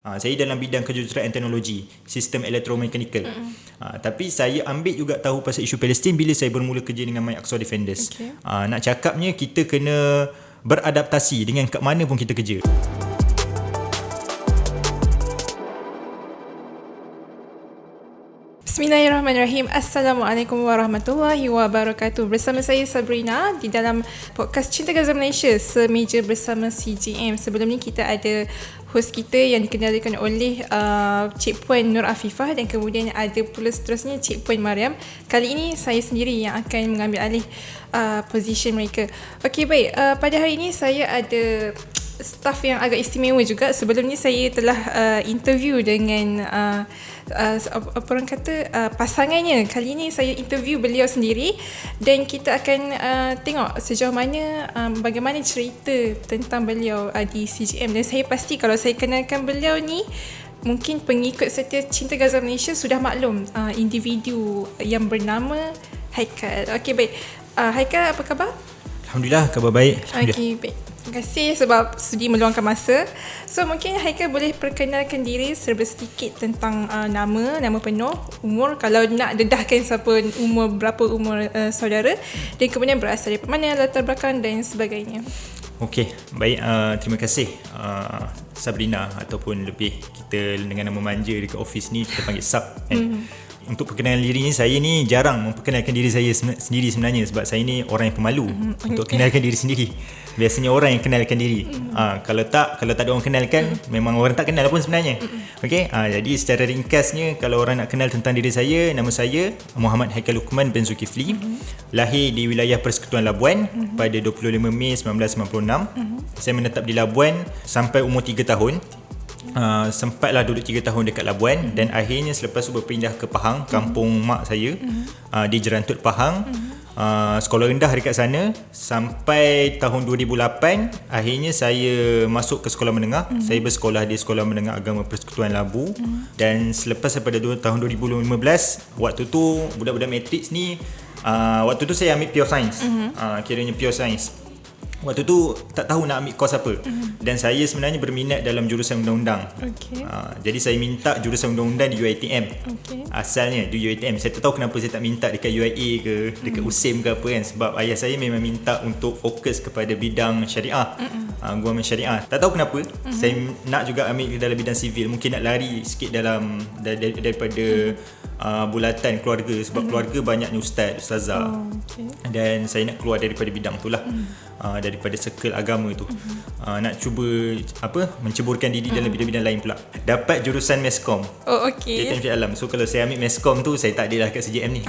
Saya dalam bidang kejuruteraan teknologi, sistem elektromekanikal. Tapi saya ambil juga tahu pasal isu Palestin bila saya bermula kerja dengan My Aqsa Defenders. Nak cakapnya, kita kena beradaptasi dengan kat mana pun kita kerja. Bismillahirrahmanirrahim. Assalamualaikum warahmatullahi wabarakatuh. Bersama saya Sabrina di dalam podcast Cinta Gaza Malaysia, semeja bersama CGM. Sebelum ni kita ada host kita yang dikendalikan oleh Cik Puan Nur Afifah, dan kemudian ada pula seterusnya Cik Puan Mariam. Kali ini saya sendiri yang akan mengambil alih position mereka. Okey, baik. Pada hari ini saya ada staff yang agak istimewa juga. Sebelum ni saya telah interview dengan apa orang kata pasangannya. Kali ni saya interview beliau sendiri, dan kita akan tengok sejauh mana bagaimana cerita tentang beliau di CGM. Dan saya pasti kalau saya kenalkan beliau ni, mungkin pengikut setia Cinta Gaza Malaysia sudah maklum individu yang bernama Haikal. Okey, baik. Haikal, apa khabar? Alhamdulillah, khabar baik. Okey, baik. Terima kasih sebab sudi meluangkan masa. So, mungkin Haikal boleh perkenalkan diri serba sedikit tentang nama penuh, umur, kalau nak dedahkan berapa umur saudara, dan kemudian berasal dari mana, latar belakang dan sebagainya. Okey, baik. Terima kasih Sabrina, ataupun lebih kita dengan nama manja dekat office ni kita panggil Sab kan. Untuk perkenalan diri ni, saya ni jarang memperkenalkan diri saya sendiri sebenarnya, sebab saya ni orang yang pemalu untuk kenalkan diri sendiri. Biasanya orang yang kenalkan diri. Kalau tak ada orang kenalkan, memang orang tak kenal pun sebenarnya. Okey, jadi secara ringkasnya, kalau orang nak kenal tentang diri saya, nama saya Muhammad Haikal Luqman bin Zulkifli. Lahir di wilayah Persekutuan Labuan pada 25 Mei 1996. Saya menetap di Labuan sampai umur 3 tahun. Sempatlah duduk 3 tahun dekat Labuan, dan akhirnya selepas tu berpindah ke Pahang, kampung mak saya, di Jerantut Pahang. Sekolah rendah dekat sana sampai tahun 2008. Akhirnya saya masuk ke sekolah menengah. Saya bersekolah di Sekolah Menengah Agama Persekutuan Labu. Dan selepas daripada tahun 2015, waktu tu budak-budak matriks ni, waktu tu saya ambil pure science. Kiranya pure science. Waktu tu tak tahu nak ambil course apa. Dan saya sebenarnya berminat dalam jurusan undang-undang. Jadi saya minta jurusan undang-undang di UiTM. Asalnya di UiTM. Saya tak tahu kenapa saya tak minta dekat UiA ke dekat USIM ke apa kan. Sebab ayah saya memang minta untuk fokus kepada bidang syariah, guaman syariah. Tak tahu kenapa saya nak juga ambil dalam bidang sivil. Mungkin nak lari sikit daripada bulatan keluarga. Sebab keluarga banyaknya ustazah. Dan saya nak keluar daripada bidang tu lah. Daripada circle agama tu. Nak cuba menceburkan diri dalam bidang-bidang lain pula. Dapat jurusan Meskom. Teknik alam. So kalau saya ambil Meskom tu, saya tak ada lah kat CGM ni.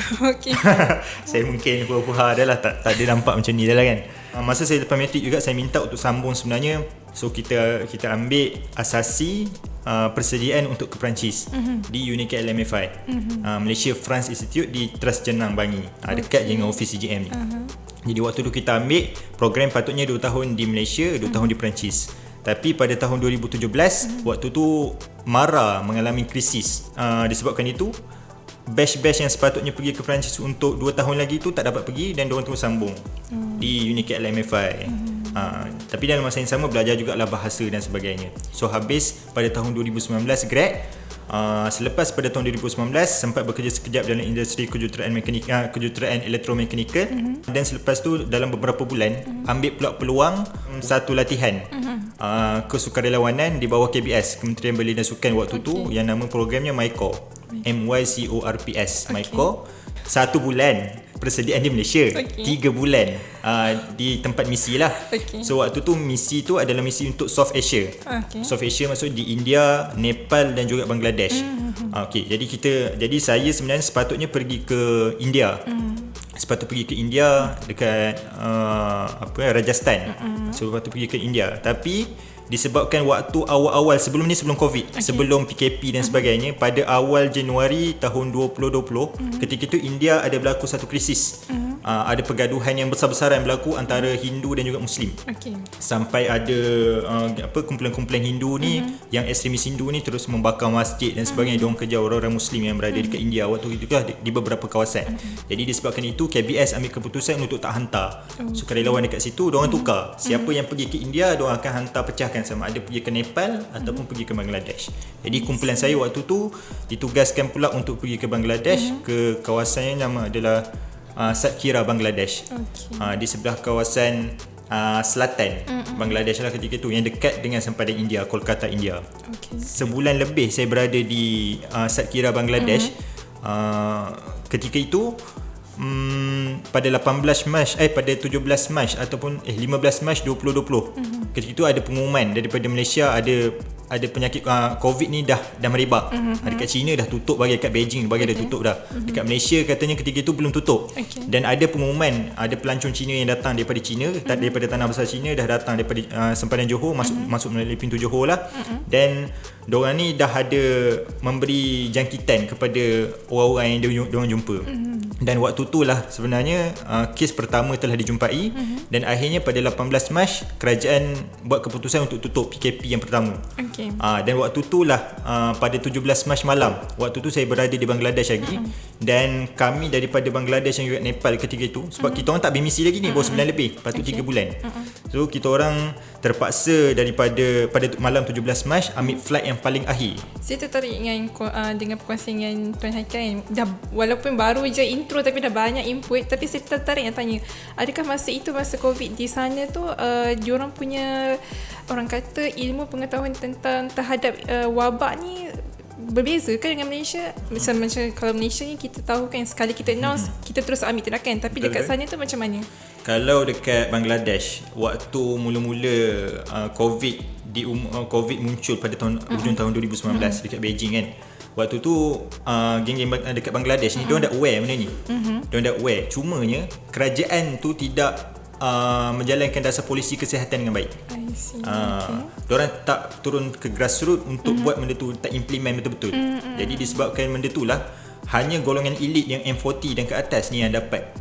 Saya mungkin hura-hura dah lah, tak ada nampak macam ni dah lah kan. Masa saya lepas matrik juga, saya minta untuk sambung sebenarnya. So kita ambil asasi persediaan untuk ke Perancis di UNICAD LMFI, Malaysia France Institute di Tras Jenang Bangi, dekat dengan office CGM ni. Jadi waktu tu kita ambil program patutnya 2 tahun di Malaysia, 2 tahun di Perancis. Tapi pada tahun 2017, waktu tu MARA mengalami krisis. Disebabkan itu, batch-batch yang sepatutnya pergi ke Perancis untuk 2 tahun lagi tu tak dapat pergi, dan diorang terus sambung di UNICAD LMFI. Tapi dalam masa yang sama belajar jugalah bahasa dan sebagainya. So habis pada tahun 2019 grad. Selepas pada tahun 2019 sempat bekerja sekejap dalam industri kejuruteraan elektromekanikal. Dan selepas tu dalam beberapa bulan ambil pula peluang satu latihan kesukarelawanan di bawah KBS, Kementerian Belia dan Sukan waktu tu, yang nama programnya MYCORPS. MYCORPS. 1 bulan persediaan di Malaysia, 3 bulan di tempat misi lah. So waktu tu misi tu adalah misi untuk South Asia. South Asia maksud di India, Nepal dan juga Bangladesh. Jadi saya sebenarnya sepatutnya pergi ke India. Dekat Rajasthan. So waktu pergi ke India, tapi disebabkan waktu awal-awal sebelum COVID, sebelum PKP dan sebagainya, pada awal Januari tahun 2020, ketika itu India ada berlaku satu krisis. ada pergaduhan yang besar-besaran berlaku antara Hindu dan juga Muslim. Okay. Sampai ada kumpulan-kumpulan Hindu ni, yang ekstremis Hindu ni terus membakar masjid dan sebagainya. Diorang kejar orang-orang Muslim yang berada dekat India waktu itu lah, di beberapa kawasan. Jadi disebabkan itu KBS ambil keputusan untuk tak hantar sukarelawan dekat situ. Diorang tukar, siapa yang pergi ke India diorang akan hantar pecahkan, sama ada pergi ke Nepal ataupun pergi ke Bangladesh. Jadi kumpulan saya waktu tu ditugaskan pula untuk pergi ke Bangladesh, ke kawasan yang nama adalah Satkhira, Bangladesh. Di sebelah kawasan selatan Bangladesh lah ketika tu, yang dekat dengan sempadan India, Kolkata, India. Sebulan lebih saya berada di Satkhira, Bangladesh. Ketika itu pada 18 Mac pada 17 Mac ataupun 15 Mac 2020, ketika itu ada pengumuman daripada Malaysia, ada penyakit COVID ni dah merebak. Dekat China dah tutup, bagi kat Beijing bagi dah tutup dah. Dekat Malaysia katanya ketika itu belum tutup. Dan ada pengumuman, ada pelancong Cina yang datang daripada China, daripada tanah besar China, dah datang daripada sempadan Johor, masuk melalui pintu Johor lah. Dan diorang ni dah ada memberi jangkitan kepada orang-orang yang diorang jumpa. Dan waktu tu lah sebenarnya kes pertama telah dijumpai. Dan akhirnya pada 18 Mac kerajaan buat keputusan untuk tutup PKP yang pertama. Dan waktu tu lah pada 17 Mac malam, waktu tu saya berada di Bangladesh lagi. Dan kami daripada Bangladesh yang juga Nepal ketika itu, sebab kita orang tak bermisi lagi ni, baru 9 lebih, lepas tu 3 bulan. So kita orang terpaksa pada malam 17 Mac ambil flight yang paling akhir. Saya tertarik dengan perkongsian yang Tuan Haikal, dah walaupun baru je intro tapi dah banyak input. Tapi saya tertarik nak tanya, adakah masa COVID di sana tu diorang punya, orang kata, ilmu pengetahuan tentang terhadap wabak ni berbeza kan dengan Malaysia? Macam kalau Malaysia ni kita tahu kan, sekali kita announce kita terus ambil tindakan. Tapi dekat sana tu macam mana? Kalau dekat Bangladesh, waktu mula-mula COVID muncul pada hujung tahun 2019 dekat Beijing kan, waktu tu geng-geng dekat Bangladesh ni diorang dah aware benda ni. Diorang dah aware, cumanya kerajaan tu tidak menjalankan dasar polisi kesihatan dengan baik. Diorang tak turun ke grassroots untuk buat benda tu, tak implement betul-betul. Jadi disebabkan benda tu lah, hanya golongan elit yang M40 dan ke atas ni yang dapat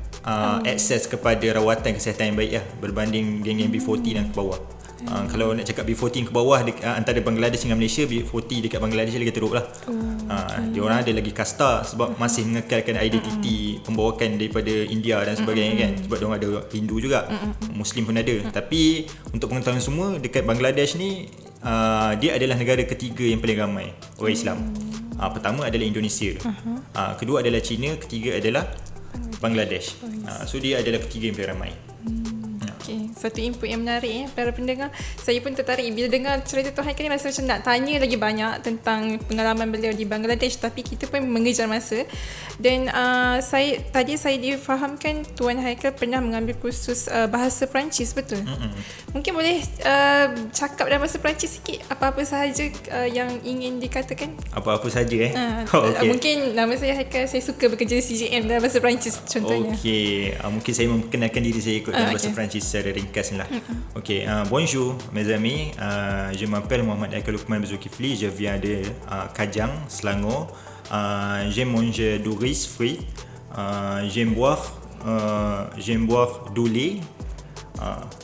akses kepada rawatan kesihatan yang baik lah, berbanding geng-geng B40 dan ke bawah. Kalau nak cakap B40 ke bawah, antara Bangladesh dengan Malaysia, B40 dekat Bangladesh lagi teruk lah. Diorang ada lagi kasta sebab masih mengekalkan identiti pembawakan daripada India dan sebagainya kan, sebab diorang ada Hindu juga, Muslim pun ada. Tapi untuk pengetahuan semua, dekat Bangladesh ni dia adalah negara ketiga yang paling ramai orang Islam. Pertama adalah Indonesia, kedua adalah China, ketiga adalah Bangladesh. So dia adalah ketiga yang paling ramai. Satu input yang menarik para pendengar. Saya pun tertarik bila dengar cerita Tuan Haikal ni, rasa macam nak tanya lagi banyak tentang pengalaman beliau di Bangladesh, tapi kita pun mengejar masa. Dan saya difahamkan Tuan Haikal pernah mengambil kursus bahasa Perancis, betul? Mungkin boleh cakap dalam bahasa Perancis sikit, apa-apa sahaja yang ingin dikatakan? Apa-apa sahaja Mungkin nama saya Haikal, saya suka bekerja di CGM dalam bahasa Perancis contohnya. Mungkin saya memperkenalkan diri saya ikut dalam bahasa Perancis secara ringkas lah. Bonjour mes amis, je m'appelle Mohamed Haikal Luqman Zulkifli, je viens de Kajang, Selangor. J'aime manger du riz frit, j'aime boire du lait.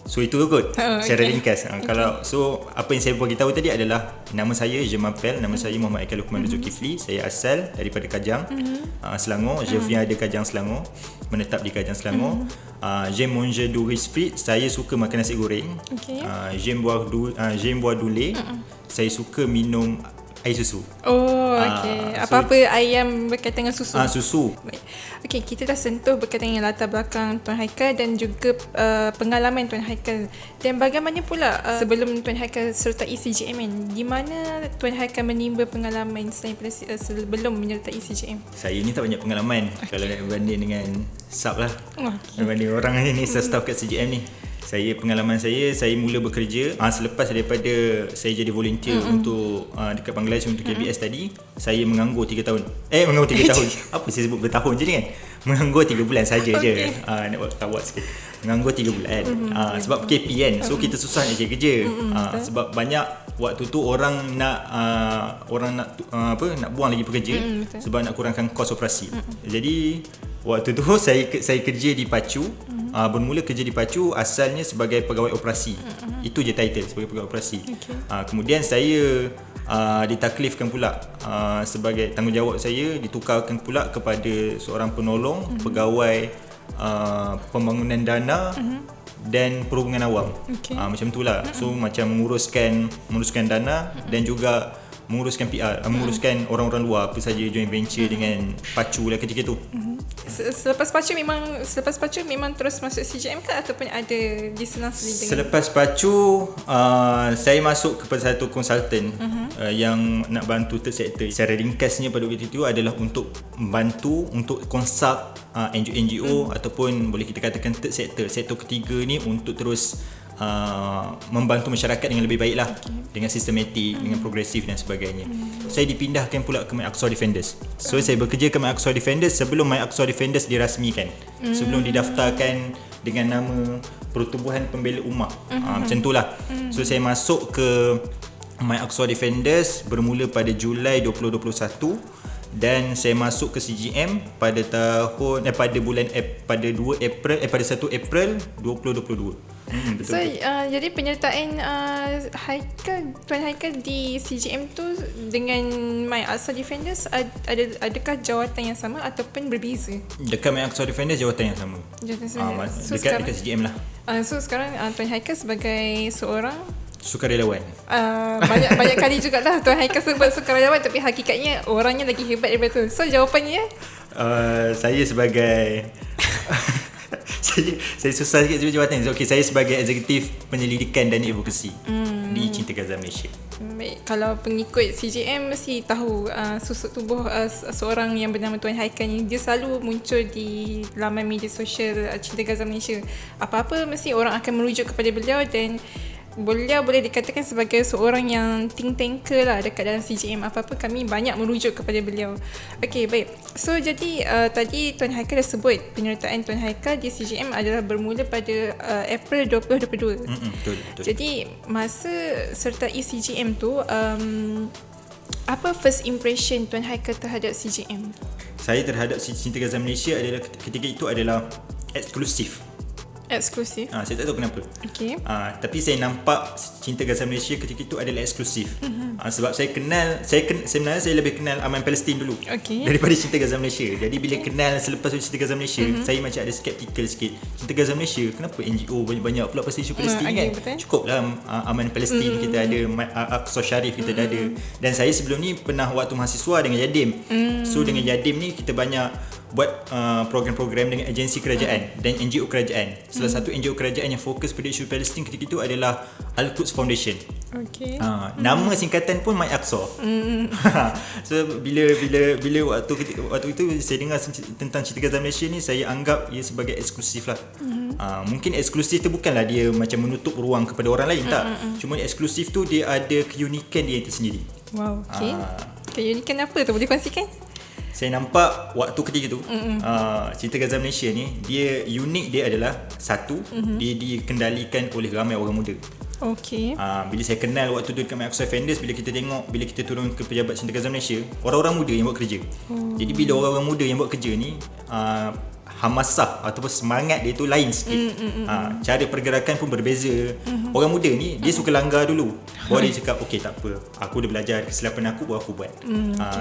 So itu kot secara ringkas. Kalau apa yang saya bagi tahu tadi adalah nama saya, je m'appelle, nama saya Mohamed Haikal Luqman Zulkifli. Saya asal daripada Kajang, Selangor. Je viens de Kajang, Selangor, menetap di Kajang, Selangor. J'aime manger du riz frit, saya suka makan nasi goreng. J'aime boire du lait, saya suka minum air susu. Apa-apa ayam berkaitan dengan susu. Susu. Baik. Okey, kita dah sentuh berkaitan dengan latar belakang Tuan Haikal dan juga pengalaman Tuan Haikal. Dan bagaimana pula sebelum Tuan Haikal sertai CGM, di mana Tuan Haikal menimba pengalaman sebelum menyertai CGM? Saya ni tak banyak pengalaman kalau nak berbanding dengan sub lah. Berbanding orang ni staff kat CGM ni. Pengalaman saya mula bekerja selepas daripada saya jadi volunteer untuk dekat Bangladesh untuk KBS tadi. Saya menganggur 3 tahun. Menganggur 3 tahun. Apa saya sebut bertahun je ni kan? Menganggur 3 bulan saja je. Nak buat sikit. Menganggur 3 bulan. Sebab PKP kan. So kita susah nak cari kerja. Sebab banyak waktu tu orang nak nak buang lagi pekerja sebab nak kurangkan kos operasi. Jadi waktu tu saya kerja di Pacu. Bermula kerja di Pacu asalnya sebagai pegawai operasi. Itu je title, sebagai pegawai operasi. Kemudian saya ditaklifkan pula sebagai tanggungjawab saya ditukarkan pula kepada seorang penolong pegawai pembangunan dana dan perhubungan awam. Macam itulah. So macam menguruskan dana dan juga menguruskan PR, menguruskan orang-orang luar, apa saja joint venture dengan Pacu lah ketika tu. Selepas Pacu memang terus masuk CGM ke ataupun ada diselang-seling dengan? Selepas Pacu saya masuk kepada satu konsultan yang nak bantu third sector. Secara ringkasnya pada waktu itu adalah untuk membantu untuk consult NGO ataupun boleh kita katakan third sector, sektor ketiga ni untuk terus membantu masyarakat dengan lebih baik lah, dengan sistematik, dengan progresif dan sebagainya. Saya dipindahkan pula ke My Aqsa Defenders. So saya bekerja ke My Aqsa Defenders sebelum My Aqsa Defenders dirasmikan, sebelum didaftarkan dengan nama Pertubuhan Pembela Ummah. Macam tu lah. So saya masuk ke My Aqsa Defenders bermula pada Julai 2021 dan saya masuk ke CGM pada pada 1 April 2022. Betul. So jadi penyertaan Tuan Haikal di CGM tu dengan My Aqsa Defenders adakah jawatan yang sama ataupun berbeza? Dekat My Aqsa Defenders jawatan yang sama. Dekat CGM lah. So sekarang Tuan Haikal sebagai seorang sukarelawan. Banyak kali jugalah Tuan Haikal sebut sukarelawan, tapi hakikatnya orangnya lagi hebat daripada tu. So jawapannya saya sebagai saya susah sikit sebut jawatan. Okay, saya sebagai eksekutif penyelidikan dan advokasi di Cinta Gaza Malaysia. Baik, kalau pengikut CGM mesti tahu susuk tubuh seorang yang bernama Tuan Haikal ni. Dia selalu muncul di laman media sosial Cinta Gaza Malaysia. Apa-apa mesti orang akan merujuk kepada beliau dan beliau boleh dikatakan sebagai seorang yang think tanker lah dekat dalam CGM. Apa-apa kami banyak merujuk kepada beliau. Okey, baik. So jadi tadi Tuan Haikal dah sebut penyertaan Tuan Haikal di CGM adalah bermula pada April 2022. Betul. Jadi masa sertai CGM tu apa first impression Tuan Haikal terhadap CGM? Saya terhadap Cinta Gaza Malaysia adalah ketika itu adalah eksklusif. Saya tak tahu kenapa. Tapi saya nampak Cinta Gaza Malaysia ketika itu adalah eksklusif. Sebab sebenarnya saya lebih kenal Aman Palestin dulu daripada Cinta Gaza Malaysia. Jadi bila kenal selepas Cinta Gaza Malaysia, saya macam ada skeptikal sikit. Cinta Gaza Malaysia, kenapa NGO banyak-banyak pula pasal isu Palestin kan? Cukuplah Aman Palestin kita ada, Aqsa Sharif kita dah ada. Dan saya sebelum ni pernah waktu mahasiswa dengan Yadim. So dengan Yadim ni kita banyak buat program-program dengan agensi kerajaan dan NGO kerajaan. Salah satu NGO kerajaan yang fokus pada isu Palestin ketika itu adalah Al-Quds Foundation. Nama singkatan pun My Aqsa. So bila waktu itu saya dengar tentang Cinta Gaza Malaysia ni, saya anggap ia sebagai eksklusif lah. Mungkin eksklusif tu bukanlah dia macam menutup ruang kepada orang lain, tak. Cuma eksklusif tu dia ada keunikan dia tersendiri. Wow, keunikan apa tu, boleh kongsikan? Saya nampak waktu ketika tu Cinta Gaza Malaysia ni, dia unik dia adalah satu, dia dikendalikan oleh ramai orang muda. Bila saya kenal waktu tu dekat My Aqsa Defenders, bila kita turun ke pejabat Cinta Gaza Malaysia, orang-orang muda yang buat kerja. Jadi bila orang-orang muda yang buat kerja ni, hamasah ataupun semangat dia tu lain sikit. Cara pergerakan pun berbeza. Orang muda ni dia suka langgar dulu, baru dia cakap okey tak apa, aku dah belajar kesilapan aku, baru aku buat.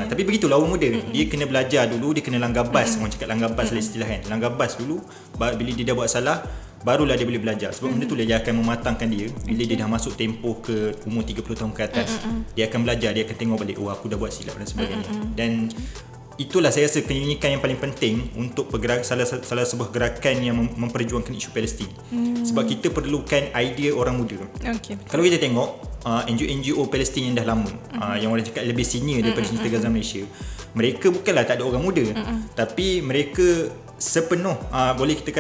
Tapi begitulah orang muda, dia kena belajar dulu, dia kena langgar bas. Orang cakap langgar bas lah istilah kan. Langgar bas dulu, bila dia dah buat salah, barulah dia boleh belajar. Sebab benda tu dia akan mematangkan dia. Bila dia dah masuk tempoh ke umur 30 tahun ke atas, dia akan belajar, dia akan tengok balik, oh aku dah buat silap dan sebagainya. Dan itulah saya rasa keunikan yang paling penting untuk salah sebuah gerakan yang memperjuangkan isu Palestin. Sebab kita perlukan idea orang muda. Kalau kita tengok NGO Palestin yang dah lama, yang orang cakap lebih senior daripada Cinta Gaza Malaysia, mereka bukanlah tak ada orang muda, tapi mereka sepenuh boleh kita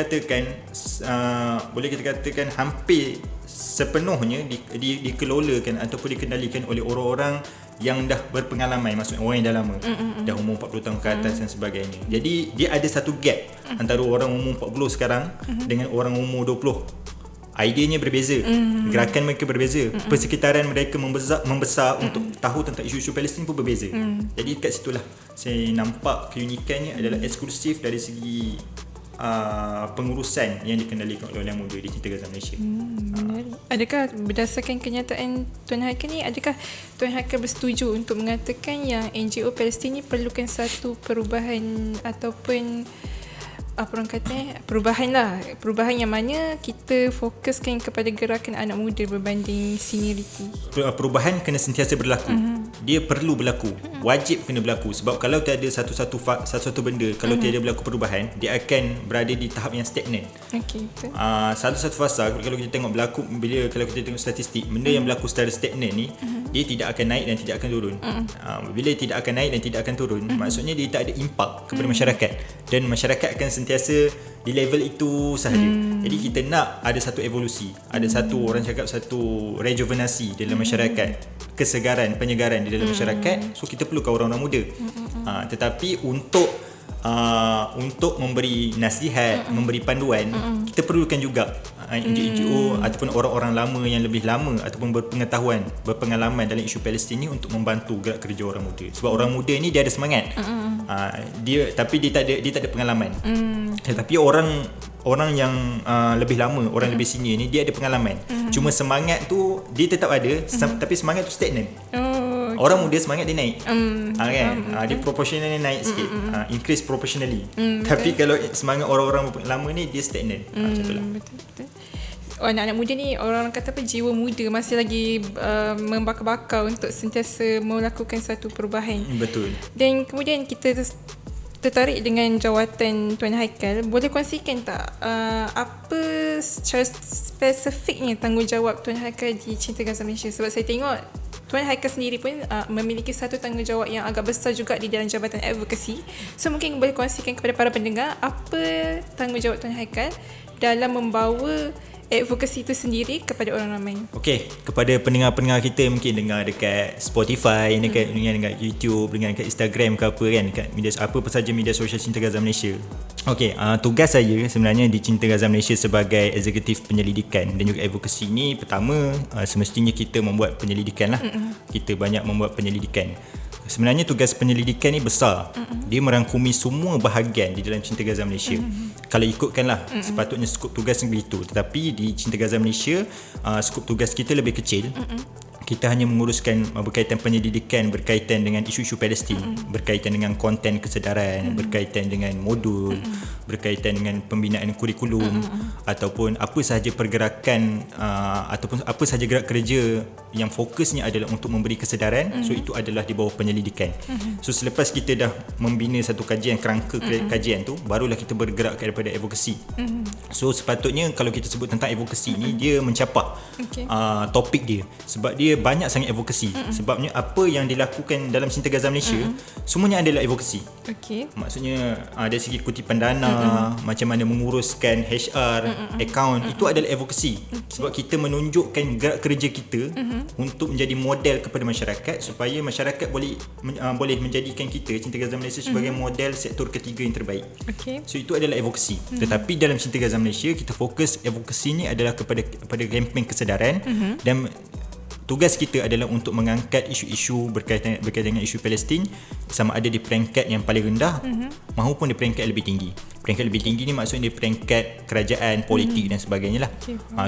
katakan hampir sepenuhnya dikelolakan ataupun dikendalikan oleh orang-orang yang dah berpengalaman, maksudnya orang yang dah lama, dah umur 40 tahun ke atas dan sebagainya. Jadi dia ada satu gap antara orang umur 40 sekarang dengan orang umur 20. Ideanya berbeza, gerakan mereka berbeza, persekitaran mereka membesar untuk tahu tentang isu-isu Palestin pun berbeza. Jadi kat situlah saya nampak keunikannya adalah eksklusif dari segi pengurusan yang dikendalikan oleh orang muda di Cinta Gaza Malaysia. Adakah berdasarkan kenyataan Tuan Haikal ni, adakah Tuan Haikal bersetuju untuk mengatakan yang NGO Palestin ni perlukan satu perubahan ataupun apa orang kata, perubahan yang mana kita fokuskan kepada gerakan anak muda berbanding seniority? Perubahan kena sentiasa berlaku. Dia perlu berlaku, wajib kena berlaku. Sebab kalau tiada satu benda, kalau tiada berlaku perubahan, dia akan berada di tahap yang stagnan. Okey, betul. Satu fasa, kalau kita tengok berlaku, kalau kita tengok statistik, benda yang berlaku secara stagnan ni, dia tidak akan naik dan tidak akan turun. Bila tidak akan naik dan tidak akan turun, maksudnya dia tak ada impak kepada masyarakat, dan masyarakat akan sentiasa di level itu sahaja. Jadi kita nak ada satu evolusi, ada satu, orang cakap, satu rejuvenasi dalam masyarakat, kesegaran, penyegaran di dalam masyarakat. So kita perlukan orang-orang muda. Tetapi untuk memberi nasihat, memberi panduan, kita perlukan juga NGO ataupun orang-orang lama yang lebih lama ataupun berpengetahuan, berpengalaman dalam isu Palestin ni untuk membantu gerak kerja orang muda. Sebab orang muda ni dia ada semangat, dia tak ada pengalaman. Tetapi orang yang lebih lama, orang lebih senior ni, dia ada pengalaman. Cuma semangat tu dia tetap ada, tapi semangat tu stagnan. Orang muda semangat dia naik, kan? Dia proportionally naik sikit, increase proportionally. Tapi kalau semangat orang-orang lama ni, dia stagnan. Macam tu lah. Betul. Anak-anak muda ni, orang kata apa, jiwa muda, masih lagi membakar-bakar untuk sentiasa melakukan satu perubahan. Betul. Dan kemudian kita tertarik dengan jawatan Tuan Haikal. Boleh kongsikan tak apa secara spesifiknya tanggungjawab Tuan Haikal di Cinta Gaza Malaysia? Sebab saya tengok Tuan Haikal sendiri pun memiliki satu tanggungjawab yang agak besar juga di dalam Jabatan Advokasi. So mungkin boleh kongsikan kepada para pendengar apa tanggungjawab Tuan Haikal dalam membawa advokasi itu sendiri kepada orang ramai. Okey, kepada pendengar-pendengar kita mungkin dengar dekat Spotify, dekat YouTube, dengar dekat Instagram ke apa kan, dekat media apa saja media sosial Cinta Gaza Malaysia. Okey, tugas saya sebenarnya di Cinta Gaza Malaysia sebagai eksekutif penyelidikan dan juga advokasi ni, pertama semestinya kita membuat penyelidikan lah. Kita banyak membuat penyelidikan. Sebenarnya tugas penyelidikan ni besar. Dia merangkumi semua bahagian di dalam Cinta Gaza Malaysia. Kalau ikutkanlah, sepatutnya skop tugas begitu. Tetapi di Cinta Gaza Malaysia, skop tugas kita lebih kecil. Kita hanya menguruskan berkaitan penyelidikan berkaitan dengan isu-isu Palestin, berkaitan dengan konten kesedaran, berkaitan dengan modul, berkaitan dengan pembinaan kurikulum, ataupun apa sahaja pergerakan ataupun apa sahaja gerak kerja yang fokusnya adalah untuk memberi kesedaran. So itu adalah di bawah penyelidikan. So selepas kita dah membina satu kajian, kerangka kajian tu, barulah kita bergerak kepada advokasi. So sepatutnya kalau kita sebut tentang advokasi ni, dia mencapak topik dia, sebab dia banyak sangat advokasi. Sebabnya apa yang dilakukan dalam Cinta Gaza Malaysia semuanya adalah advokasi. Maksudnya dari segi kutipan dana, macam mana menguruskan HR, akaun, itu adalah advokasi. Sebab kita menunjukkan gerak kerja kita untuk menjadi model kepada masyarakat, supaya masyarakat boleh menjadikan kita, Cinta Gaza Malaysia, sebagai model sektor ketiga yang terbaik. So itu adalah advokasi. Tetapi dalam Cinta Gaza Malaysia, kita fokus advokasi ni adalah kepada kempen kesedaran, dan tugas kita adalah untuk mengangkat isu-isu berkaitan dengan isu Palestin, sama ada di peringkat yang paling rendah maupun di peringkat lebih tinggi. Peringkat lebih tinggi ni maksudnya di peringkat kerajaan, politik dan sebagainya lah.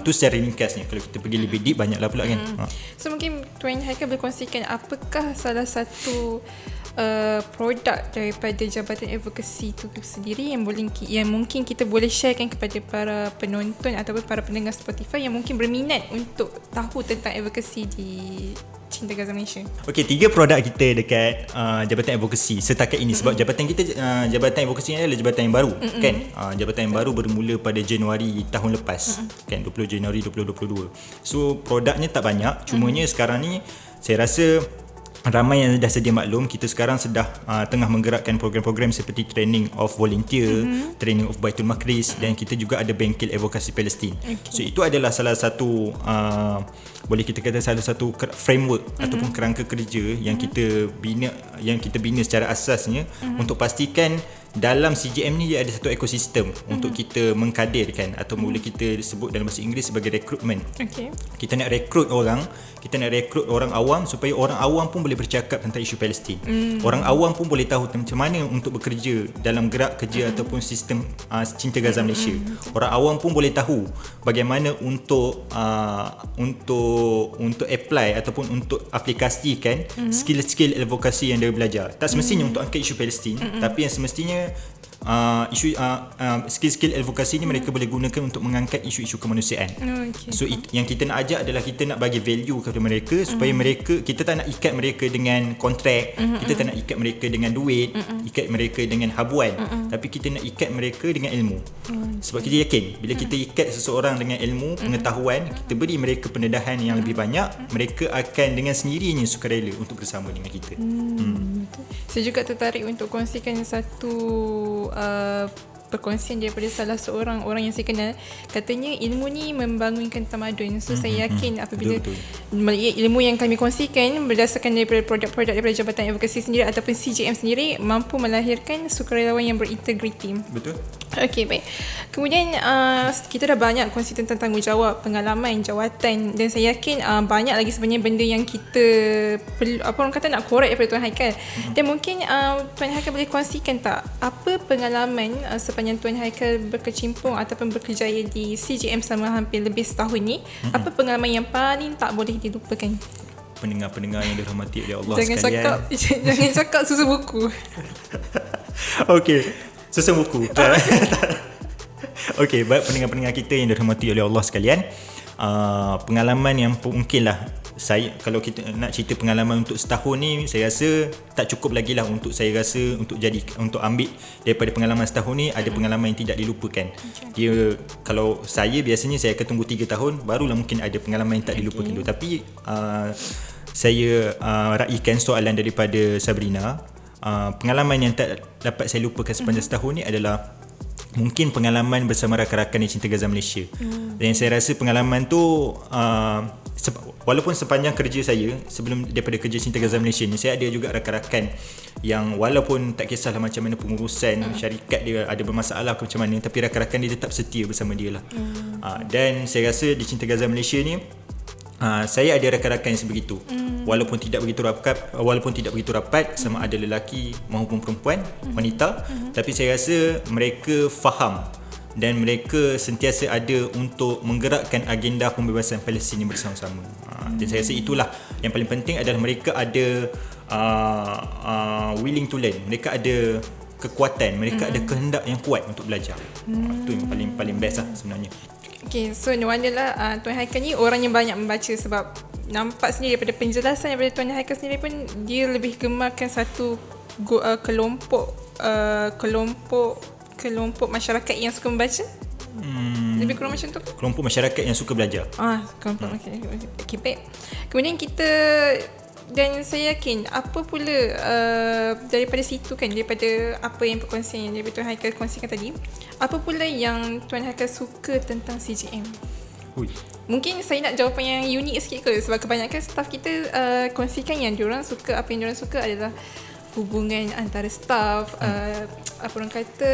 Tu secara ringkasnya. Kalau kita pergi lebih deep, banyaklah pula kan. So mungkin Tuan Haikal boleh kongsikan apakah salah satu produk daripada Jabatan Advokasi itu sendiri yang mungkin kita boleh sharekan kepada para penonton ataupun para pendengar Spotify yang mungkin berminat untuk tahu tentang advokasi di Cinta Gaza Malaysia. Okey, 3 produk kita dekat Jabatan Advokasi setakat ini. Sebab jabatan kita, Jabatan Advokasi ni adalah jabatan yang baru, kan? Jabatan yang baru bermula pada Januari tahun lepas, kan, 20 Januari 2022. So produknya tak banyak, cumanya sekarang ni saya rasa ramai yang dah sedia maklum, kita sekarang sedang tengah menggerakkan program-program seperti training of volunteer, training of Baitul Maqdis, dan kita juga ada bengkel advokasi Palestin. So itu adalah salah satu boleh kita kata salah satu framework ataupun kerangka kerja yang kita bina secara asasnya untuk pastikan dalam CGM ni dia ada satu ekosistem untuk kita mengkadirkan atau boleh kita sebut dalam bahasa Inggeris sebagai recruitment. Kita nak rekrut orang awam supaya orang awam pun boleh bercakap tentang isu Palestin. Orang awam pun boleh tahu macam mana untuk bekerja dalam gerak kerja ataupun sistem Cinta Gaza Malaysia. Orang awam pun boleh tahu bagaimana untuk apply ataupun untuk aplikasikan skill-skill advokasi yang dia belajar. Tak semestinya untuk angkat isu Palestin, tapi yang semestinya skill-skill advokasi ni mereka boleh gunakan untuk mengangkat isu-isu kemanusiaan. So yang kita nak ajak adalah kita nak bagi value kepada mereka supaya kita tak nak ikat mereka dengan kontrak, kita tak nak ikat mereka dengan duit, ikat mereka dengan habuan, tapi kita nak ikat mereka dengan ilmu. Sebab kita yakin bila kita ikat seseorang dengan ilmu, pengetahuan, kita beri mereka pendedahan yang lebih banyak, mereka akan dengan sendirinya sukarela untuk bersama dengan kita. Saya juga tertarik untuk kongsikan satu perkongsian daripada salah seorang orang yang saya kenal. Katanya ilmu ni membangunkan tamadun. So saya yakin apabila ilmu yang kami kongsikan berdasarkan daripada produk-produk daripada Jabatan Advokasi sendiri ataupun CGM sendiri mampu melahirkan sukarelawan yang berintegriti. Betul. Okey, baik. Kemudian kita dah banyak kongsi tentang tanggungjawab, pengalaman, jawatan, dan saya yakin banyak lagi sebenarnya benda yang kita perlu, apa orang kata, nak korek daripada Tuan Haikal. Dan mungkin Tuan Haikal boleh kongsikan tak apa pengalaman sepanjang Tuan Haikal berkecimpung ataupun berkerjaya di CGM selama hampir lebih setahun ni, apa pengalaman yang paling tak boleh dilupakan? Pendengar-pendengar yang dirahmati oleh Allah jangan sekalian. Jangan cakap susu buku. Okey, susu buku. Okey, baik pendengar-pendengar kita yang dirahmati oleh Allah sekalian. Pengalaman yang mungkinlah saya, kalau kita nak cerita pengalaman untuk setahun ni, saya rasa tak cukup lagi lah untuk saya rasa untuk ambil daripada pengalaman setahun ni. Ada pengalaman yang tidak dilupakan. Dia, kalau saya biasanya saya akan tunggu 3 tahun barulah mungkin ada pengalaman yang tak dilupakan tu. Tapi saya raikan soalan daripada Sabrina. Pengalaman yang tak dapat saya lupakan sepanjang setahun ni adalah mungkin pengalaman bersama rakan-rakan di Cinta Gaza Malaysia. Dan saya rasa pengalaman tu walaupun sepanjang kerja saya sebelum daripada kerja Cinta Gaza Malaysia ni, saya ada juga rakan-rakan yang walaupun tak kisahlah macam mana pengurusan syarikat dia ada bermasalah ke macam mana, tapi rakan-rakan dia tetap setia bersama dia lah. Dan saya rasa di Cinta Gaza Malaysia ni saya ada rakan-rakan yang sebegitu. Walaupun tidak begitu rapat sama ada lelaki maupun perempuan, wanita, tapi saya rasa mereka faham dan mereka sentiasa ada untuk menggerakkan agenda pembebasan Palestin bersama-sama. Dan saya rasa itulah yang paling penting, adalah mereka ada willing to learn, mereka ada kekuatan, mereka ada kehendak yang kuat untuk belajar. Itu yang paling best lah sebenarnya. Okay, so no wonder lah Tuan Haikal ni orang yang banyak membaca, sebab nampak sendiri daripada penjelasan daripada Tuan Haikal sendiri pun dia lebih gemarkan satu kelompok masyarakat yang suka membaca. Lebih kurang macam tu ke? Kelompok masyarakat yang suka belajar. Kelompok okay, baik. Kemudian kita, dan saya yakin apa pula daripada situ kan, daripada apa yang perkongsian yang daripada Tuan Haikal kongsikan tadi, apa pula yang Tuan Haikal suka tentang CGM? Mungkin saya nak jawapan yang unik sikit ke, sebab kebanyakan staff kita kongsikan yang diorang suka, apa yang diorang suka adalah hubungan antara staff, apa orang kata,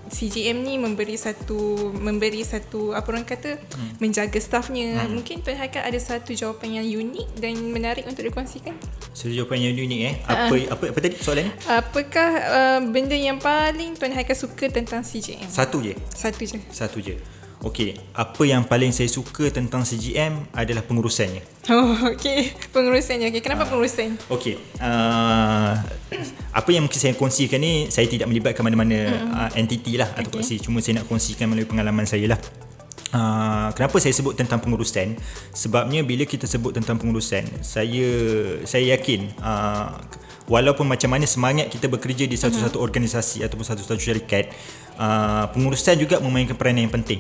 CGM ni memberi satu apa orang kata, menjaga staffnya. Mungkin Tuan Haikal ada satu jawapan yang unik dan menarik untuk dikongsikan. Satu jawapan yang unik apa tadi soalan ni? Apakah benda yang paling Tuan Haikal suka tentang CGM? Satu je. Okey, apa yang paling saya suka tentang CGM adalah pengurusannya. Okey, pengurusannya. Okey, kenapa pengurusan? Okey, apa yang mungkin saya kongsikan ni, saya tidak melibatkan mana-mana entiti lah atau kongsi, cuma saya nak kongsikan melalui pengalaman saya lah. Kenapa saya sebut tentang pengurusan? Sebabnya bila kita sebut tentang pengurusan, saya yakin walaupun macam mana semangat kita bekerja di satu-satu organisasi ataupun satu-satu syarikat, pengurusan juga memainkan peranan yang penting.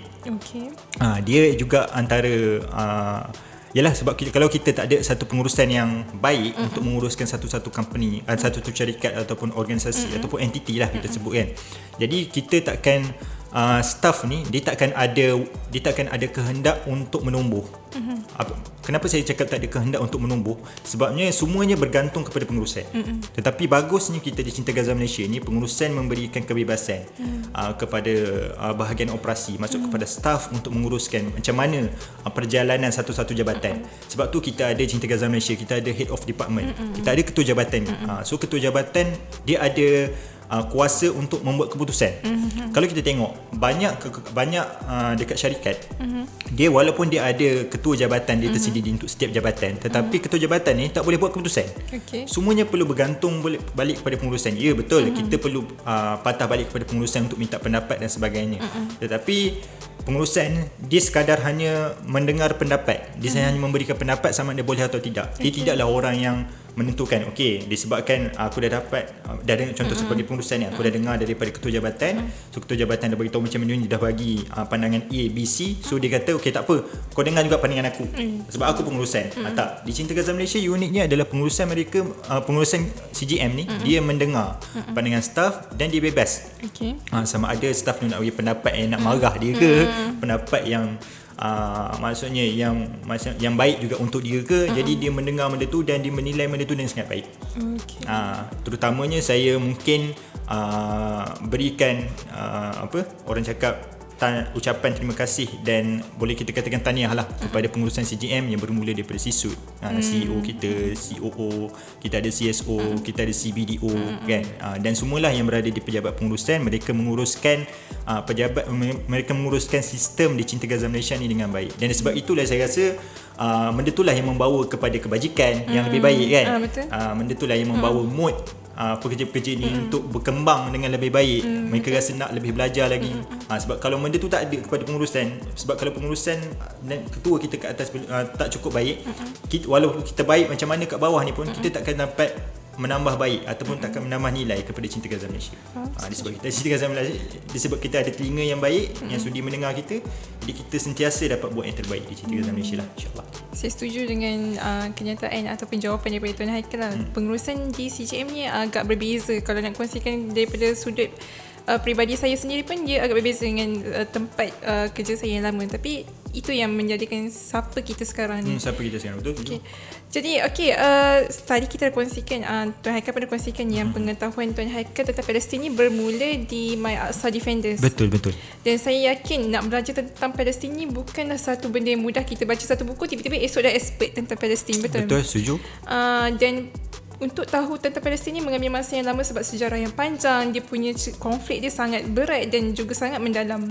Dia juga antara Yalah, sebab kalau kita tak ada satu pengurusan yang baik untuk menguruskan satu-satu company, satu-satu syarikat ataupun organisasi ataupun entiti lah kita sebut kan. Jadi kita takkan staff ni dia takkan ada kehendak untuk menumbuh. Kenapa saya cakap tak ada kehendak untuk menumbuh? Sebabnya semuanya bergantung kepada pengurusan. Tetapi bagusnya kita di Cinta Gaza Malaysia ni, pengurusan memberikan kebebasan kepada bahagian operasi, maksud kepada staff untuk menguruskan macam mana perjalanan satu-satu jabatan. Sebab tu kita ada Cinta Gaza Malaysia, kita ada head of department, kita ada ketua jabatan. So ketua jabatan dia ada kuasa untuk membuat keputusan. Kalau kita tengok banyak dekat syarikat, dia walaupun dia ada ketua jabatan dia tersendiri untuk setiap jabatan, tetapi ketua jabatan ni tak boleh buat keputusan. Semuanya perlu bergantung balik kepada pengurusan. Ya betul, kita perlu patah balik kepada pengurusan untuk minta pendapat dan sebagainya. Tetapi pengurusan dia sekadar hanya mendengar pendapat. Dia hanya memberikan pendapat sama ada boleh atau tidak. Dia tidaklah orang yang menentukan, okey, disebabkan aku dah dapat dengar, contoh seperti pengurusan ni, aku dah dengar daripada ketua jabatan, so ketua jabatan dah bagi tahu macam ni, dia dah bagi pandangan A, B, C, so dia kata okey tak apa, kau dengar juga pandangan aku sebab aku pengurusan. Tak, di Cinta Gaza Malaysia uniknya adalah pengurusan mereka, pengurusan CGM ni dia mendengar pandangan staff dan dia bebas. Sama ada staff ni nak bagi pendapat yang nak marah dia ke, pendapat yang maksudnya yang baik juga untuk dia ke. Jadi dia mendengar benda tu dan dia menilai benda tu dengan sangat baik. Terutamanya saya mungkin berikan orang cakap ucapan terima kasih dan boleh kita katakan tahniah lah kepada pengurusan CGM yang bermula daripada SISUD, CEO kita, COO, kita ada CSO, kita ada CBDO kan, dan semualah yang berada di pejabat pengurusan. Mereka menguruskan mereka menguruskan sistem di Cinta Gaza Malaysia ni dengan baik, dan sebab itulah saya rasa benda itulah yang membawa kepada kebajikan yang lebih baik kan. Benda itulah yang membawa mood pekerja-pekerja ni untuk berkembang dengan lebih baik. Mereka rasa nak lebih belajar lagi. Sebab kalau benda tu tak ada kepada pengurusan, sebab kalau pengurusan dan ketua kita kat atas tak cukup baik, walaupun kita baik macam mana kat bawah ni pun, kita takkan dapat menambah baik ataupun takkan menambah nilai kepada Cinta Gaza Malaysia. Disebab kita Cinta Gaza Malaysia, disebab kita ada telinga yang baik yang sudi mendengar kita, jadi kita sentiasa dapat buat yang terbaik di Cinta Gaza Malaysia lah, insyaAllah. Saya setuju dengan kenyataan ataupun jawapan daripada Tuan Haikal lah. Pengurusan di CGM ni agak berbeza. Kalau nak kongsikan daripada sudut peribadi saya sendiri pun, dia agak berbeza dengan tempat kerja saya yang lama. Tapi itu yang menjadikan siapa kita sekarang ni. Siapa kita sekarang, betul. Jadi tadi kita dah kongsikan, Tuan Haikal pernah kongsikan yang pengetahuan Tuan Haikal tentang Palestin ni bermula di My Aqsa Defenders. Betul. Dan saya yakin nak belajar tentang Palestin ni bukanlah satu benda yang mudah. Kita baca satu buku, tiba-tiba esok dah expert tentang Palestin. Betul, setuju. Dan untuk tahu tentang Palestin ni mengambil masa yang lama sebab sejarah yang panjang, dia punya konflik dia sangat berat dan juga sangat mendalam.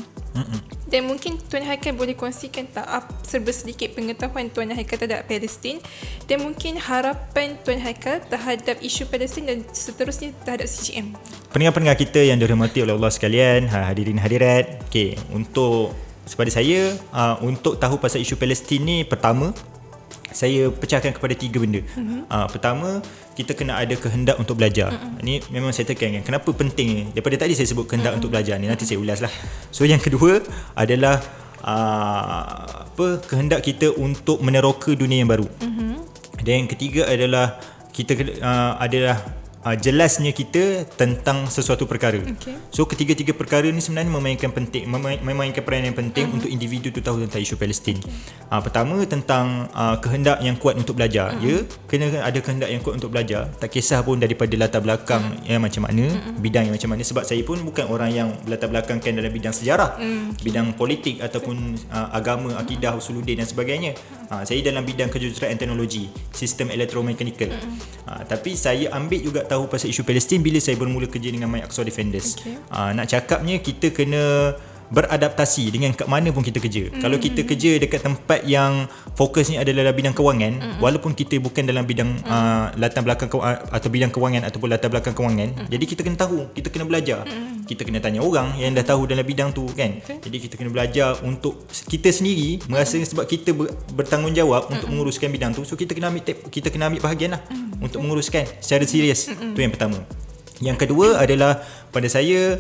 Dan mungkin Tuan Haikal boleh kongsikan serba sedikit pengetahuan Tuan Haikal terhadap Palestin dan mungkin harapan Tuan Haikal terhadap isu Palestin dan seterusnya terhadap CGM. Pendengar-pendengar kita yang dirahmati oleh Allah sekalian, hadirin hadirat, untuk kepada saya, untuk tahu pasal isu Palestin ni, pertama saya pecahkan kepada 3 benda. Pertama, kita kena ada kehendak untuk belajar. Ini memang saya tekankan kenapa penting. Daripada tadi saya sebut kehendak untuk belajar ni, nanti saya ulas lah. So yang kedua adalah kehendak kita untuk meneroka dunia yang baru. Dan yang ketiga adalah kita jelasnya kita tentang sesuatu perkara. So ketiga-tiga perkara ni sebenarnya memainkan peranan yang penting untuk individu tu tahu tentang isu Palestin. Pertama, tentang kehendak yang kuat untuk belajar. Ya, kena ada kehendak yang kuat untuk belajar, tak kisah pun daripada latar belakang yang macam mana, bidang yang macam mana. Sebab saya pun bukan orang yang berlatar belakangkan dalam bidang sejarah, bidang politik ataupun agama, akidah, usuluddin dan sebagainya. Saya dalam bidang kejuruteraan teknologi, sistem elektromekanikal. Tapi saya ambil juga tahu pasal isu Palestin bila saya bermula kerja dengan My Aqsa Defenders. Nak cakapnya kita kena beradaptasi dengan kat mana pun kita kerja. Kalau kita kerja dekat tempat yang fokusnya adalah dalam bidang kewangan, walaupun kita bukan dalam bidang latar belakang atau bidang kewangan ataupun latar belakang kewangan, jadi kita kena tahu, kita kena belajar. Kita kena tanya orang yang dah tahu dalam bidang tu kan. Jadi kita kena belajar untuk kita sendiri merasa sebab kita bertanggungjawab untuk menguruskan bidang tu. So kita kena ambil bahagian lah untuk menguruskan secara serius. Tu yang pertama. Yang kedua adalah pada saya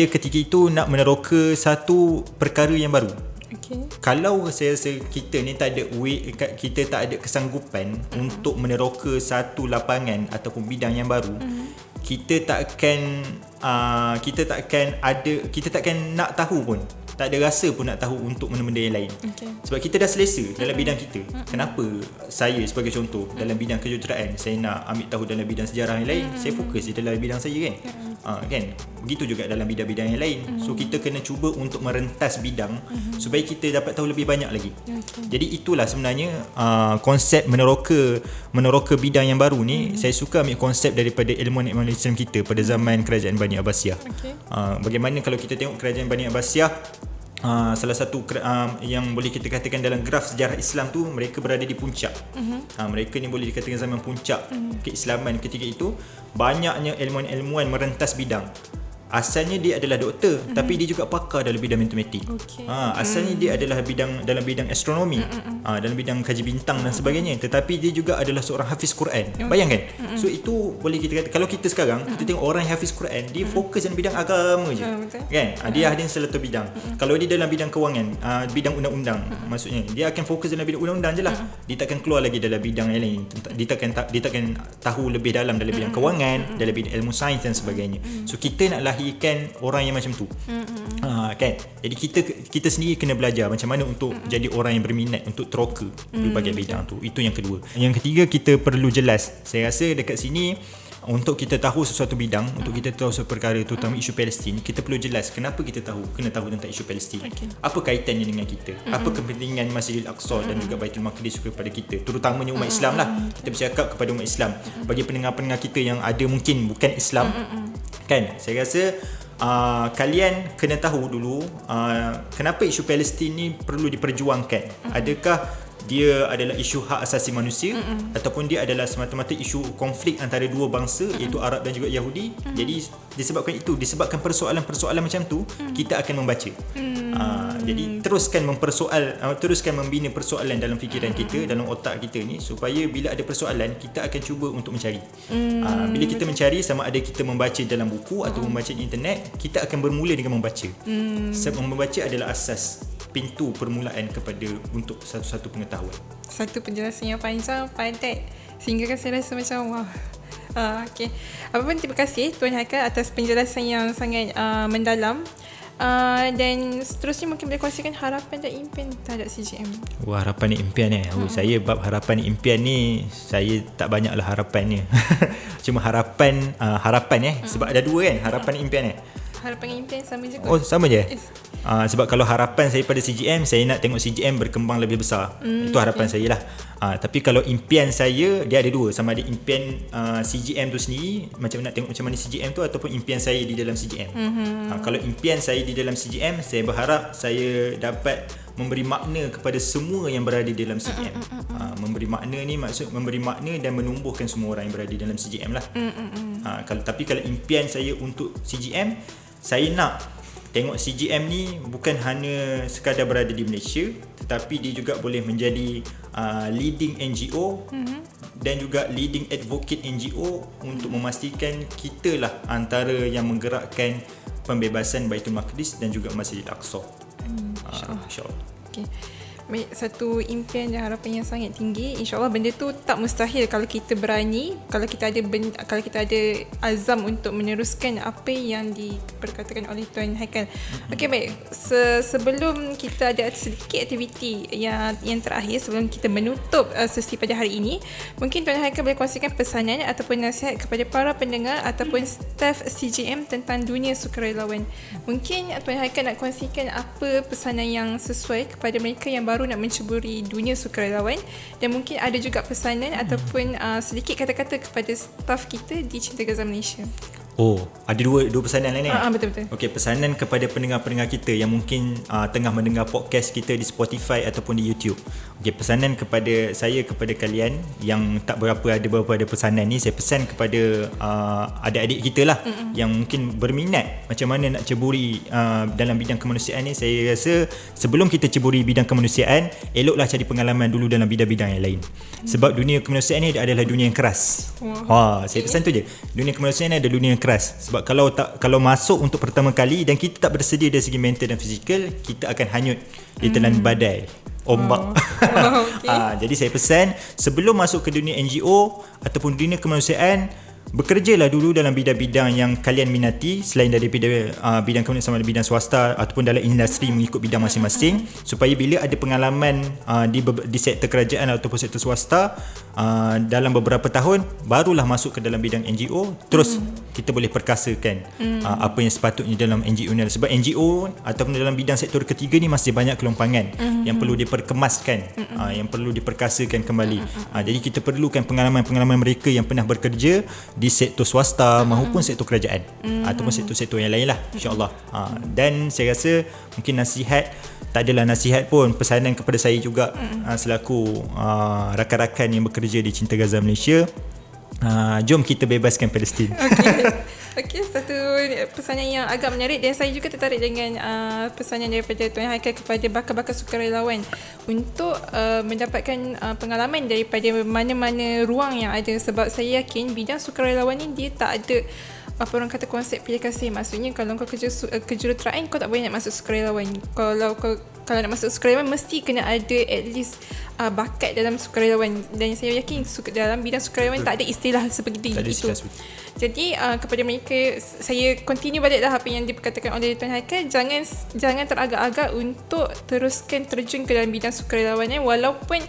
ketika itu nak meneroka satu perkara yang baru. kalau saya rasa kita ni tak ada kita tak ada kesanggupan untuk meneroka satu lapangan ataupun bidang yang baru, kita takkan nak tahu pun, tak ada rasa pun nak tahu untuk benda-benda yang lain. Sebab kita dah selesa dalam bidang kita. Kenapa saya sebagai contoh dalam bidang kejuruteraan saya nak ambil tahu dalam bidang sejarah yang lain, saya fokus di dalam bidang saya kan. Kan, begitu juga dalam bidang-bidang yang lain. So kita kena cuba untuk merentas bidang supaya kita dapat tahu lebih banyak lagi. Jadi itulah sebenarnya konsep meneroka bidang yang baru ni. Saya suka ambil konsep daripada ilmuwan Islam kita pada zaman kerajaan Bani Abbasiyah. Bagaimana kalau kita tengok kerajaan Bani Abbasiyah, salah satu yang boleh kita katakan dalam graf sejarah Islam tu, mereka berada di puncak. Mereka ni boleh dikatakan zaman puncak keislaman ketika itu. Banyaknya ilmuwan-ilmuwan merentas bidang. Asalnya dia adalah doktor, tapi dia juga pakar dalam bidang matematik. Asalnya dia adalah dalam bidang astronomi, dalam bidang kaji bintang dan sebagainya, tetapi dia juga adalah seorang hafiz Quran. Bayangkan. So itu boleh kita kata, kalau kita sekarang kita tengok orang yang hafiz Quran, dia fokus dalam bidang agama je. Kan? Dia ada satu bidang. Kalau dia dalam bidang kewangan, bidang undang-undang, maksudnya dia akan fokus dalam bidang undang-undang je lah. Dia takkan keluar lagi dalam bidang yang lain. Dia takkan tahu lebih dalam bidang kewangan, dalam bidang ilmu sains dan sebagainya. So kita nak lahirkan orang yang macam tu. Kan? Jadi kita sendiri kena belajar macam mana untuk jadi orang yang berminat untuk teroka berbagai bidang tu. Itu yang kedua. Yang ketiga, kita perlu jelas. Saya rasa dekat sini, untuk kita tahu sesuatu bidang, untuk kita tahu sesuatu perkara, terutama isu Palestin, kita perlu jelas kenapa kita kena tahu tentang isu Palestin. Apa kaitannya dengan kita? Apa kepentingan Masjidil Aqsa dan juga Baitul Maqdis kepada kita, terutamanya umat Islam lah. Kita bercakap kepada umat Islam. Bagi pendengar-pendengar kita yang ada mungkin bukan Islam, kan, saya rasa kalian kena tahu dulu kenapa isu Palestin ni perlu diperjuangkan. Adakah dia adalah isu hak asasi manusia, ataupun dia adalah semata-mata isu konflik antara dua bangsa, iaitu Arab dan juga Yahudi. Jadi disebabkan persoalan-persoalan macam tu, kita akan membaca. Jadi teruskan membina persoalan dalam fikiran kita, dalam otak kita ni, supaya bila ada persoalan, kita akan cuba untuk mencari. Bila kita mencari, sama ada kita membaca dalam buku atau membaca di internet, kita akan bermula dengan membaca. Sebab membaca adalah asas, pintu permulaan untuk satu pengetahuan. Satu penjelasan yang panjang, padat, sehingga kan saya rasa macam wah. Okay. Apapun, terima kasih Tuan Haikal atas penjelasan yang sangat mendalam. Dan seterusnya mungkin boleh kongsikan harapan dan impian terhadap CGM. Wah, harapan dan impian saya bab harapan dan impian ni, saya tak banyaklah harapannya. Cuma harapan sebab ada dua kan, harapan dan impian Harapan dan impian sama je kot? Oh, sama je? Sebab kalau harapan saya pada CGM, saya nak tengok CGM berkembang lebih besar. Itu harapan saya lah. Tapi kalau impian saya, dia ada dua. Sama ada impian CGM tu sendiri, macam nak tengok macam mana CGM tu, ataupun impian saya di dalam CGM. Kalau impian saya di dalam CGM, saya berharap saya dapat memberi makna kepada semua yang berada di dalam CGM. Memberi makna ni maksud memberi makna dan menumbuhkan semua orang yang berada di dalam CGM lah. Tapi kalau impian saya untuk CGM, saya nak tengok CGM ni bukan hanya sekadar berada di Malaysia, tetapi dia juga boleh menjadi leading NGO dan juga leading advocate NGO untuk memastikan kita lah antara yang menggerakkan pembebasan Baitul Maqdis dan juga Masjidil Aqsa. InsyaAllah. Okay. Baik, satu impian dan harapan yang sangat tinggi. InsyaAllah benda tu tak mustahil kalau kita berani, kalau kita ada azam untuk meneruskan apa yang diperkatakan oleh Tuan Haikal. Okey, baik. Sebelum kita ada sedikit aktiviti yang terakhir sebelum kita menutup sesi pada hari ini, mungkin Tuan Haikal boleh kongsikan pesanan ataupun nasihat kepada para pendengar ataupun staf CGM tentang dunia sukarelawan. Mungkin Tuan Haikal nak kongsikan apa pesanan yang sesuai kepada mereka yang baru nak menceburi dunia sukarelawan, dan mungkin ada juga pesanan ataupun sedikit kata-kata kepada staf kita di Cinta Gaza Malaysia. Ada dua pesanan lain ni. Betul-betul. Okey, pesanan kepada pendengar-pendengar kita yang mungkin tengah mendengar podcast kita di Spotify ataupun di YouTube. Okey, pesanan kepada kalian yang tak berapa ada pesanan ni, saya pesan kepada adik-adik kita lah yang mungkin berminat macam mana nak ceburi dalam bidang kemanusiaan ni. Saya rasa sebelum kita ceburi bidang kemanusiaan, eloklah cari pengalaman dulu dalam bidang-bidang yang lain. Sebab dunia kemanusiaan ni adalah dunia yang keras. Saya pesan tu je. Dunia kemanusiaan ni adalah dunia yang keras. keras. Sebab kalau masuk untuk pertama kali dan kita tak bersedia dari segi mental dan fizikal, kita akan hanyut di telan badai, ombak. Okay. Jadi saya pesan, sebelum masuk ke dunia NGO ataupun dunia kemanusiaan, bekerjalah dulu dalam bidang-bidang yang kalian minati, selain daripada bidang kemanusiaan sama ada bidang swasta ataupun dalam industri mengikut bidang masing-masing, supaya bila ada pengalaman di sektor kerajaan ataupun sektor swasta dalam beberapa tahun, barulah masuk ke dalam bidang NGO. Terus kita boleh perkasakan apa yang sepatutnya dalam NGO ni. Sebab NGO ataupun dalam bidang sektor ketiga ni masih banyak kelompangan yang perlu diperkemaskan, yang perlu diperkasakan kembali. Jadi kita perlukan pengalaman-pengalaman mereka yang pernah bekerja di sektor swasta maupun sektor kerajaan ataupun sektor-sektor yang lain lah, insyaAllah. Dan saya rasa mungkin nasihat, tak adalah nasihat pun, pesanan kepada saya juga selaku rakan-rakan yang bekerja di Cinta Gaza Malaysia, jom kita bebaskan Palestin. Okey, satu pesanan yang agak menarik, dan saya juga tertarik dengan pesanan daripada Tuan Haikal kepada bakal-bakal sukarelawan untuk mendapatkan pengalaman daripada mana-mana ruang yang ada. Sebab saya yakin bidang sukarelawan ni dia tak ada apa orang kata konsep pilih kasih. Maksudnya kalau kau kerja kejuruteraan, kau tak boleh nak masuk sukarelawan. Kalau nak masuk sukarelawan mesti kena ada at least bakat dalam sukarelawan, dan saya yakin dalam bidang sukarelawan tak ada istilah seperti itu. Jadi kepada mereka, saya continue baliklah apa yang diperkatakan oleh Tuan Haikal, jangan teragak-agak untuk teruskan terjun ke dalam bidang sukarelawan, walaupun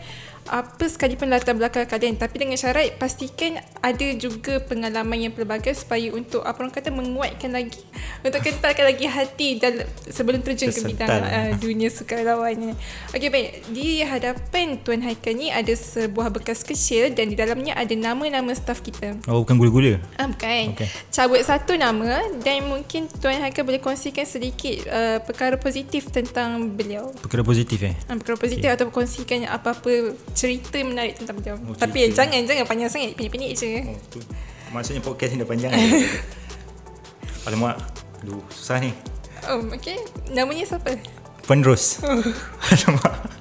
apa sekalipun latar belakang kalian, tapi dengan syarat pastikan ada juga pengalaman yang pelbagai supaya untuk apa orang kata menguatkan lagi, untuk kentalkan lagi hati sebelum terjun ke bidang dunia sukarelawan. Okey, baik, di hadapan Tuan Haikal ni ada sebuah bekas kecil dan di dalamnya ada nama-nama staf kita. Oh, bukan gula-gula? Bukan. Okay. Cabut satu nama dan mungkin Tuan Haikal boleh kongsikan sedikit perkara positif tentang beliau. Perkara positif perkara positif, atau kongsikan apa-apa cerita menarik tentang beliau. Tapi jangan panjang sangat, pendek-pendek je. Maksudnya podcast ni dah panjang. Alamak, aduh, susah ni. Okey. Namanya siapa? Penerus. Alamak.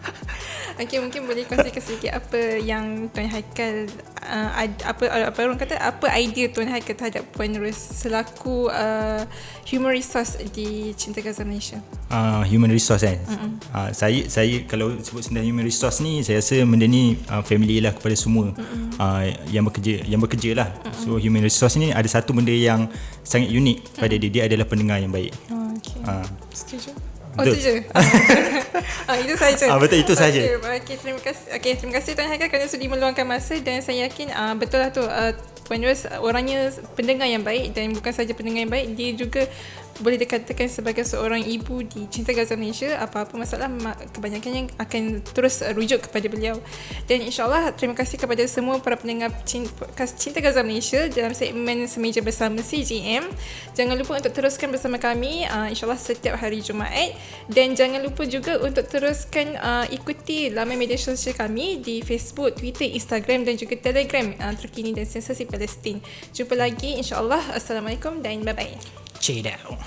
Okey, mungkin boleh kongsikan sedikit apa yang Tuan Haikal apa orang kata, apa idea Tuan Haikal terhadap penerus selaku human resource di Cinta Gaza Malaysia. Human resource kan. Saya kalau sebut tentang human resource ni, saya rasa benda ni family lah kepada semua yang bekerja lah. So human resource ni ada satu benda yang sangat unik pada dia adalah pendengar yang baik. Okey. Setuju. Itu je. Itu saja. Betul, itu saja. Okey, terima kasih Tuan Haikal kerana sudi meluangkan masa, dan saya yakin betul lah tu, penerus orangnya pendengar yang baik, dan bukan saja pendengar yang baik, dia juga boleh dikatakan sebagai seorang ibu di Cinta Gaza Malaysia. Apa-apa masalah kebanyakannya akan terus rujuk kepada beliau. Dan insyaAllah terima kasih kepada semua para pendengar Cinta Gaza Malaysia dalam segmen Semeja Bersama CGM. Jangan lupa untuk teruskan bersama kami insyaAllah setiap hari Jumaat, dan jangan lupa juga untuk teruskan ikuti laman media sosial kami di Facebook, Twitter, Instagram dan juga Telegram terkini dan sensasi Palestin. Jumpa lagi insyaAllah. Assalamualaikum dan bye-bye. Check it out.